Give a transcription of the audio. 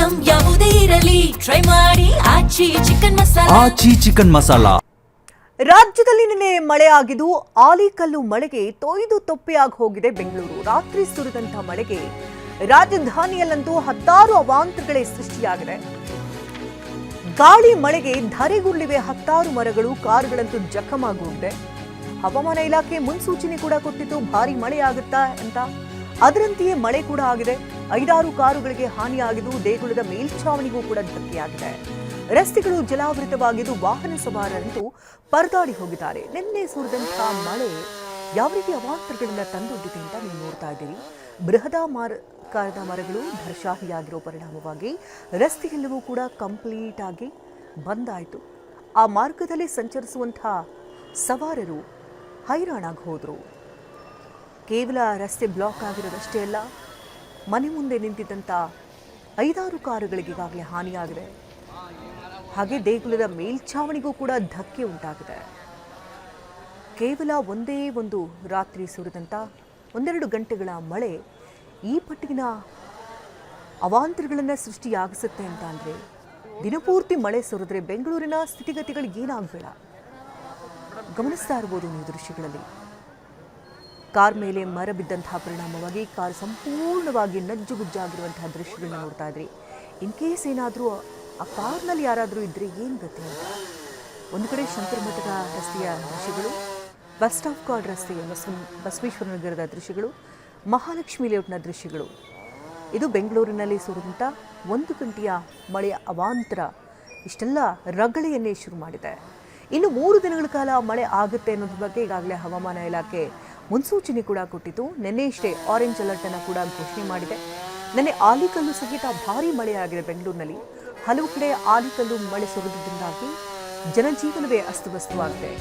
Item ಯಾವುದೇ ಇರಲಿ try ಮಾಡಿ ಆಚಿ ಚಿಕನ್ ಮಸಾಲಾ. ರಾಜ್ಯದಲ್ಲಿ ನಿನ್ನೆ ಮಳೆ ಆಗಿದ್ದು ಆಲಿಕಲ್ಲು ಮಳೆಗೆ ತೊಯ್ದು ತೊಪ್ಪೆಯಾಗಿ ಹೋಗಿದೆ ಬೆಂಗಳೂರು. ರಾತ್ರಿ ಸುರಿದಂತಹ ಮಳೆಗೆ ರಾಜಧಾನಿಯಲ್ಲಂತೂ ಹತ್ತಾರು ಅವಾಂತರಗಳೇ ಸೃಷ್ಟಿಯಾಗಿದೆ. ಗಾಳಿ ಮಳೆಗೆ ಧರೆಗುರುಳಿವೆ ಹತ್ತಾರು ಮರಗಳು, ಕಾರುಗಳಂತೂ ಜಖಮಾಗೋಗಿದೆ. ಹವಾಮಾನ ಇಲಾಖೆ ಮುನ್ಸೂಚನೆ ಕೂಡ ಕೊಟ್ಟಿದ್ದು ಭಾರಿ ಮಳೆ ಆಗುತ್ತಾ ಅಂತ. ಅದರಂತೆಯೇ ಮಳೆ ಕೂಡ ಆಗಿದೆ. 5-6 ಕಾರುಗಳಿಗೆ ಹಾನಿಯಾಗಿದ್ದು ದೇಗುಲದ ಮೇಲ್ಛಾವಣಿಗೂ ಕೂಡ ಧಕ್ಕೆಯಾಗಿದೆ. ರಸ್ತೆಗಳು ಜಲಾವೃತವಾಗಿದ್ದು ವಾಹನ ಸವಾರರಂತೂ ಪರದಾಡಿ ಹೋಗಿದ್ದಾರೆ. ನಿನ್ನೆ ಸುರಿದಂತಹ ಮಳೆ ಯಾವ ರೀತಿ ಅವಾಂತರಗಳನ್ನ ತಂದೊಡ್ಡಿದೆ ಅಂತ ನೀವು ನೋಡ್ತಾ ಇದ್ದೀರಿ. ಬೃಹದಾಕಾರದ ಮರಗಳು ಧರ್ಷಾಹಿಯಾಗಿರೋ ಪರಿಣಾಮವಾಗಿ ರಸ್ತೆಗೆಲ್ಲವೂ ಕೂಡ ಕಂಪ್ಲೀಟ್ ಆಗಿ ಬಂದಾಯಿತು. ಆ ಮಾರ್ಗದಲ್ಲಿ ಸಂಚರಿಸುವಂತಹ ಸವಾರರು ಹೈರಾಣಾಗಿ ಹೋದರು. ಕೇವಲ ರಸ್ತೆ ಬ್ಲಾಕ್ ಆಗಿರೋದಷ್ಟೇ ಅಲ್ಲ, ಮನೆ ಮುಂದೆ ನಿಂತಿದ್ದಂಥ 5-6 ಕಾರುಗಳಿಗೆ ಈಗಾಗಲೇ ಹಾನಿಯಾಗಿದೆ. ಹಾಗೆ ದೇಗುಲದ ಮೇಲ್ಛಾವಣಿಗೂ ಕೂಡ ಧಕ್ಕೆ ಉಂಟಾಗಿದೆ. ಕೇವಲ ಒಂದೇ ಒಂದು ರಾತ್ರಿ ಸುರಿದಂಥ 1-2 ಗಂಟೆಗಳ ಮಳೆ ಈ ಪಟ್ಟಿಗಿನ ಅವಾಂತರಗಳನ್ನು ಸೃಷ್ಟಿಯಾಗಿಸುತ್ತೆ ಅಂತ ಅಂದರೆ, ದಿನಪೂರ್ತಿ ಮಳೆ ಸುರಿದ್ರೆ ಬೆಂಗಳೂರಿನ ಸ್ಥಿತಿಗತಿಗಳು ಏನಾಗಬೇಡ. ಗಮನಿಸ್ತಾ ಇರ್ಬೋದು ನೀವು ದೃಶ್ಯಗಳಲ್ಲಿ. ಕಾರ್ ಮೇಲೆ ಮರ ಬಿದ್ದಂತಹ ಪರಿಣಾಮವಾಗಿ ಕಾರ್ ಸಂಪೂರ್ಣವಾಗಿ ನಜ್ಜುಗುಜ್ಜಾಗಿರುವಂತಹ ದೃಶ್ಯಗಳನ್ನ ನೋಡ್ತಾ ಇದ್ರಿ. ಇನ್ ಕೇಸ್ ಏನಾದರೂ ಆ ಕಾರ್ನಲ್ಲಿ ಯಾರಾದರೂ ಇದ್ದರೆ ಏನು ಗತಿ ಅಂತ. ಒಂದು ಕಡೆ ಶಂಕರ ಮಠದ ರಸ್ತೆಯ ದೃಶ್ಯಗಳು, ಬಸ್ ಸ್ಟಾಪ್ ಕಾರ್ಡ್ ರಸ್ತೆಯ ಬಸವೇಶ್ವರ ನಗರದ ದೃಶ್ಯಗಳು, ಮಹಾಲಕ್ಷ್ಮಿ ಲೇಔಟ್ನ ದೃಶ್ಯಗಳು. ಇದು ಬೆಂಗಳೂರಿನಲ್ಲಿ ಸುರಿದಂಥ 1 ಗಂಟೆಯ ಮಳೆಯ ಅವಾಂತರ ಇಷ್ಟೆಲ್ಲ ರಗಳೆಯನ್ನೇ ಶುರು ಮಾಡಿದೆ. ಇನ್ನು 3 ದಿನಗಳ ಕಾಲ ಮಳೆ ಆಗುತ್ತೆ ಅನ್ನೋದ್ರ ಬಗ್ಗೆ ಈಗಾಗಲೇ ಹವಾಮಾನ ಇಲಾಖೆ ಮುನ್ಸೂಚನೆ ಕೂಡ ಕೊಟ್ಟಿತ್ತು. ನಿನ್ನೆಯಷ್ಟೇ ಆರೆಂಜ್ ಅಲರ್ಟ್ ಅನ್ನು ಕೂಡ ಘೋಷಣೆ ಮಾಡಿದೆ. ನಿನ್ನೆ ಆಲಿಕಲ್ಲು ಸಹಿತ ಭಾರೀ ಮಳೆಯಾಗಿದೆ ಬೆಂಗಳೂರಿನಲ್ಲಿ. ಹಲವು ಕಡೆ ಆಲಿಕಲ್ಲು ಮಳೆ ಸುರಿದಿದ್ದರಿಂದಾಗಿ ಜನಜೀವನವೇ ಅಸ್ತವ್ಯಸ್ತವಾಗಿದೆ.